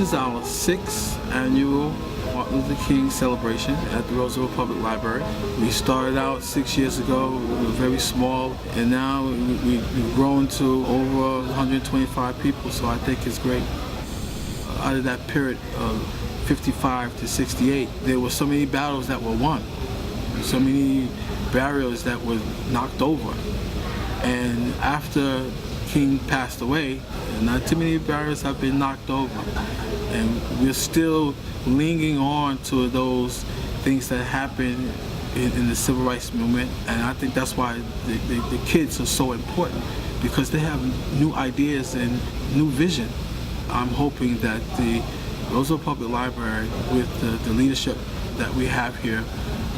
is our 6th annual Martin Luther King celebration at the Roosevelt Public Library. We started out 6 years ago, we were very small, and now we've grown to over 125 people, so I think it's great. Out of that period of 55 to 68, there were so many battles that were won, so many barriers that were knocked over. And after King passed away, not too many barriers have been knocked over. And we're still clinging on to those things that happened in the civil rights movement. And I think that's why the kids are so important, because they have new ideas and new vision. I'm hoping that the Roosevelt Public Library, with the leadership that we have here,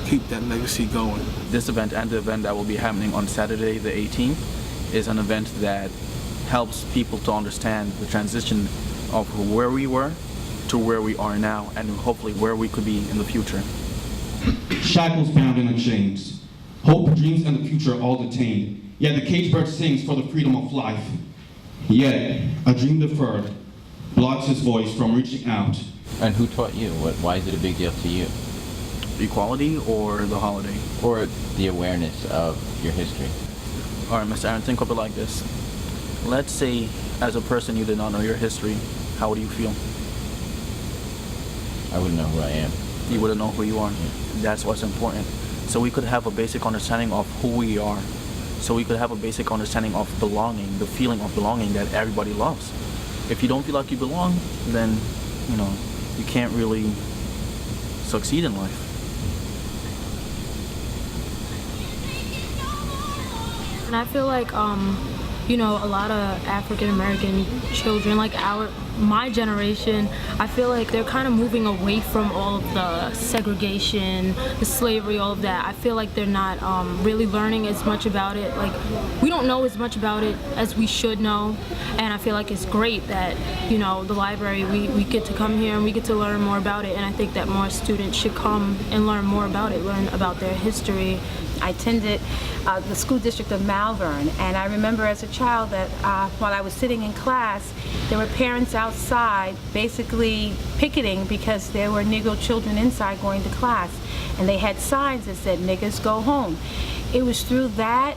keep that legacy going. This event and the event that will be happening on Saturday the 18th is an event that helps people to understand the transition of where we were to where we are now, and hopefully where we could be in the future. Shackles bound and unchained, hope, dreams, and the future all detained. Yet the caged bird sings for the freedom of life. Yet a dream deferred blocks his voice from reaching out. And who taught you? Why is it a big deal to you? Equality or the holiday? Or the awareness of your history? All right, Mr. Aaron, think of it like this. Let's say, as a person, you did not know your history. How would you feel? I wouldn't know who I am. You wouldn't know who you are. Yeah. That's what's important. So we could have a basic understanding of who we are. So we could have a basic understanding of belonging, the feeling of belonging that everybody loves. If you don't feel like you belong, then, you can't really succeed in life. And I feel like, a lot of African American children, like my generation, I feel like they're kind of moving away from all of the segregation, the slavery, all of that. I feel like they're not really learning as much about it. Like, we don't know as much about it as we should know. And I feel like it's great that, the library, we get to come here and we get to learn more about it. And I think that more students should come and learn more about it, learn about their history. I attended the school district of Malvern, and I remember as a child that while I was sitting in class, there were parents outside basically picketing because there were Negro children inside going to class, and they had signs that said, "Niggas go home." It was through that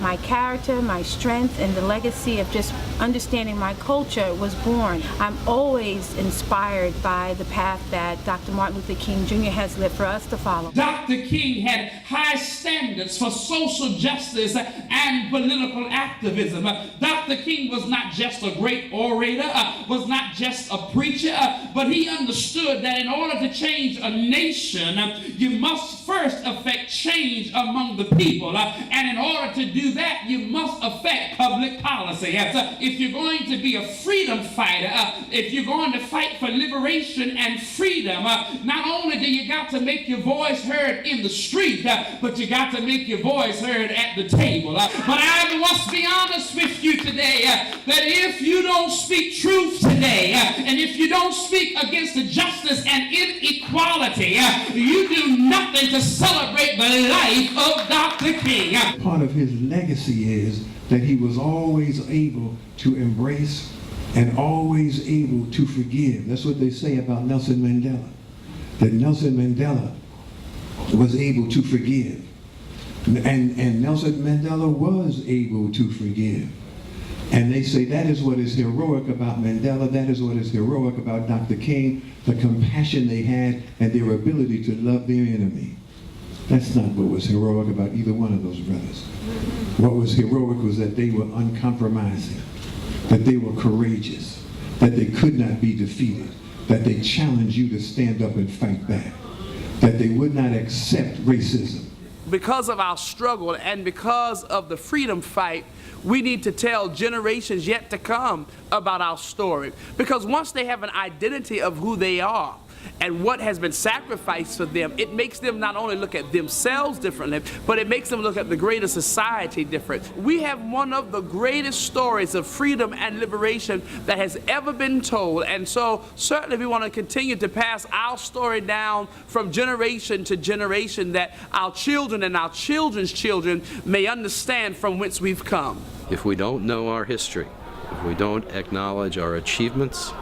my character, my strength, and the legacy of just understanding my culture was born. I'm always inspired by the path that Dr. Martin Luther King Jr. has lit for us to follow. Dr. King had high standards for social justice and political activism. Dr. King was not just a great orator, was not just a preacher, but he understood that in order to change a nation, you must first affect change among the people. And in order to do that, you must affect public policy. If you're going to be a freedom fighter, if you're going to fight for liberation and freedom, not only do you got to make your voice heard in the street, but you got to make your voice heard at the table. But I must be honest with you today, that if you don't speak truth today, and if you don't speak against the justice and inequality, you do nothing to celebrate the life of Dr. King. Part of his legacy is that he was always able to embrace and always able to forgive. That's what they say about Nelson Mandela, that Nelson Mandela was able to forgive. And Nelson Mandela was able to forgive. And they say that is what is heroic about Mandela, that is what is heroic about Dr. King, the compassion they had and their ability to love their enemy. That's not what was heroic about either one of those brothers. What was heroic was that they were uncompromising, that they were courageous, that they could not be defeated, that they challenged you to stand up and fight back, that they would not accept racism. Because of our struggle and because of the freedom fight, we need to tell generations yet to come about our story. Because once they have an identity of who they are, and what has been sacrificed for them, it makes them not only look at themselves differently, but it makes them look at the greater society different. We have one of the greatest stories of freedom and liberation that has ever been told, and so certainly we want to continue to pass our story down from generation to generation, that our children and our children's children may understand from whence we've come. If we don't know our history, if we don't acknowledge our achievements,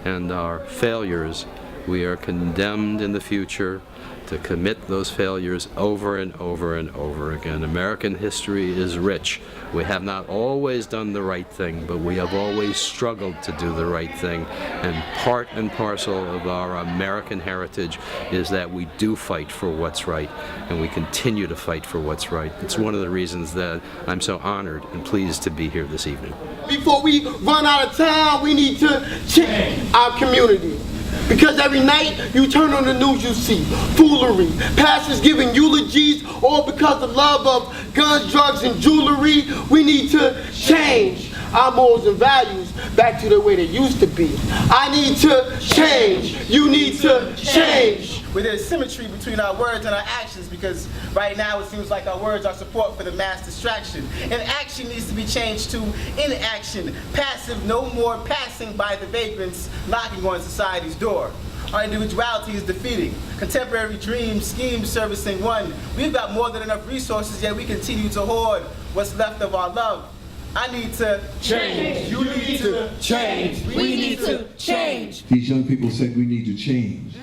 and our failures, we are condemned in the future to commit those failures over and over and over again. American history is rich. We have not always done the right thing, but we have always struggled to do the right thing. And part and parcel of our American heritage is that we do fight for what's right, and we continue to fight for what's right. It's one of the reasons that I'm so honored and pleased to be here this evening. Before we run out of town, we need to check our community. Because every night you turn on the news, you see foolery, pastors giving eulogies, all because of love of guns, drugs, and jewelry. We need to change our morals and values back to the way they used to be. I need to change. You need to change. Where there's symmetry between our words and our actions, because right now it seems like our words are support for the mass distraction. And action needs to be changed to inaction. Passive, no more passing by the vagrants knocking on society's door. Our individuality is defeating. Contemporary dreams, schemes servicing one. We've got more than enough resources, yet we continue to hoard what's left of our love. I need to change. You need to change. We need to change. These young people said we need to change.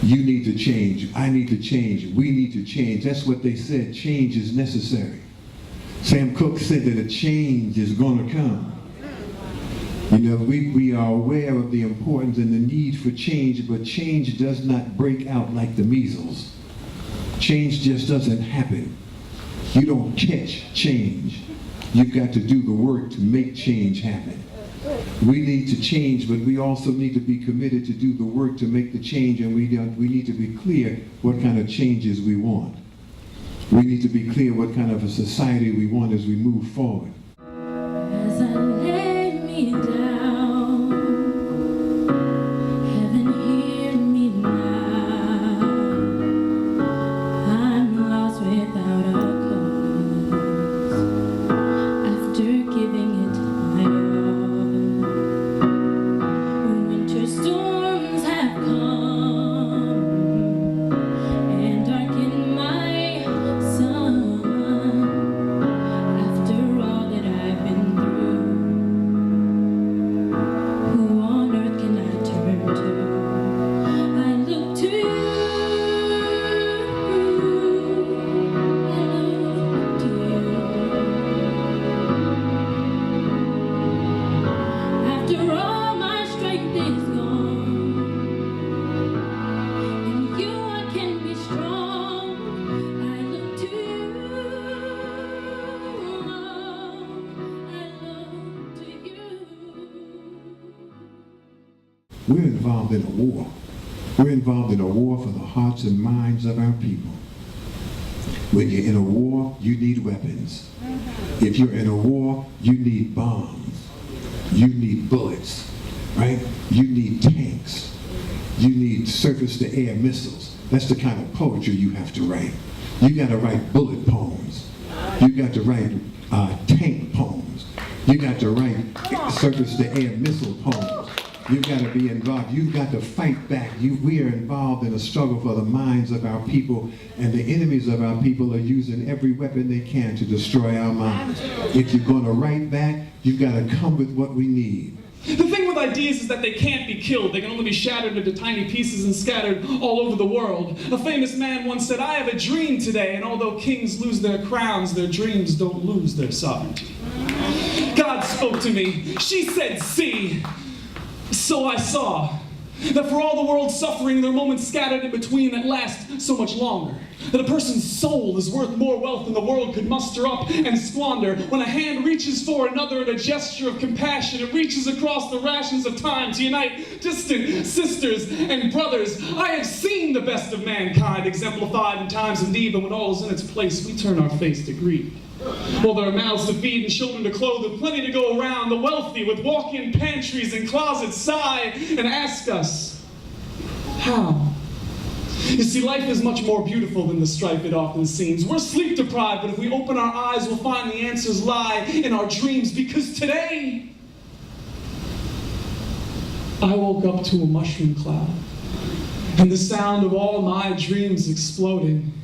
You need to change. I need to change. We need to change. That's what they said. Change is necessary. Sam Cooke said that a change is going to come. You know, we are aware of the importance and the need for change, but change does not break out like the measles. Change just doesn't happen. You don't catch change. You've got to do the work to make change happen. We need to change, but we also need to be committed to do the work to make the change, and we need to be clear what kind of changes we want. We need to be clear what kind of a society we want as we move forward. As I lay me down, heaven hear me now. I'm lost without a cause, after giving it my all. Winter storms have come and darkened my sun. After all that I've been through, who on earth can I turn to? I look to you. I look to you. After all my strength is gone, in you I can be strong. I look to you. I look to you. We're involved in a war. We're involved in a war for the hearts and minds of our people. When you're in a war, you need weapons. If you're in a war, you need bombs. You need bullets, right? You need tanks. You need surface-to-air missiles. That's the kind of poetry you have to write. You got to write bullet poems. You got to write tank poems. You got to write surface-to-air missile poems. You've got to be involved. You've got to fight back. We are involved in a struggle for the minds of our people, and the enemies of our people are using every weapon they can to destroy our minds. If you're going to write back, you've got to come with what we need. The thing with ideas is that they can't be killed. They can only be shattered into tiny pieces and scattered all over the world. A famous man once said, "I have a dream today, and although kings lose their crowns, their dreams don't lose their sovereignty." God spoke to me. She said, "See." So I saw that for all the world's suffering, there are moments scattered in between that last so much longer. That a person's soul is worth more wealth than the world could muster up and squander. When a hand reaches for another in a gesture of compassion, it reaches across the rations of time to unite distant sisters and brothers. I have seen the best of mankind exemplified in times of need, but when all is in its place, we turn our face to greed. Well, there are mouths to feed and children to clothe and plenty to go around. The wealthy with walk-in pantries and closets sigh and ask us, how? You see, life is much more beautiful than the strife it often seems. We're sleep deprived, but if we open our eyes, we'll find the answers lie in our dreams. Because today, I woke up to a mushroom cloud and the sound of all my dreams exploding.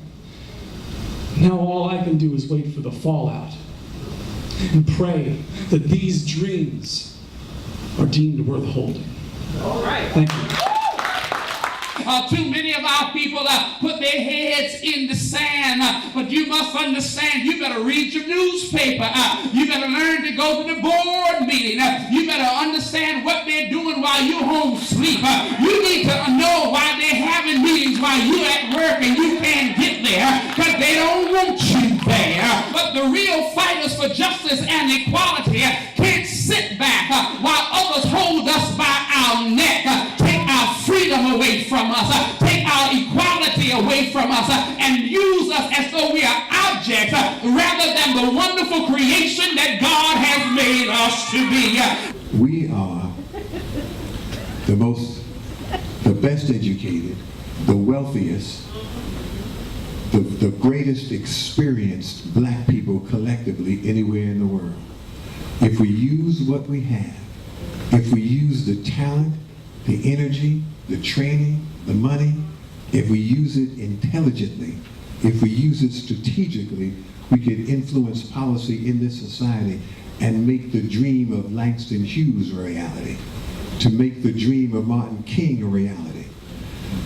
Now all I can do is wait for the fallout and pray that these dreams are deemed worth holding. All right. Thank you. Too many of our people put their heads in the sand, but you must understand, you better read your newspaper. You better learn to go to the board meeting. You better understand what they're doing while you're home asleep. You need to know why they're having meetings while you're at work and you can't get there, because they don't want you there. But the real fighters for justice and equality can't sit back while others hold us by our neck, take our freedom away from us, take our equality away from us, and use us as though we are objects rather than the wonderful creation that God has made us to be. We are the best educated, the wealthiest, the greatest experienced black people collectively anywhere in the world. If we use what we have, if we use the talent, the energy, the training, the money, if we use it intelligently, if we use it strategically, we can influence policy in this society and make the dream of Langston Hughes a reality, to make the dream of Martin King a reality.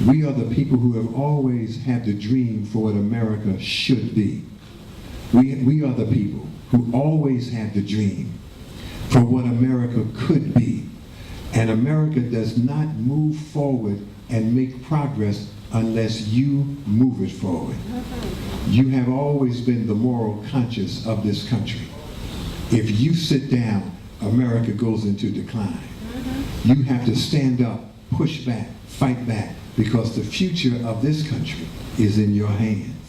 We are the people who have always had the dream for what America should be. We are the people who always had the dream for what America could be. And America does not move forward and make progress unless you move it forward. You have always been the moral conscience of this country. If you sit down, America goes into decline. You have to stand up, push back, fight back, because the future of this country is in your hands.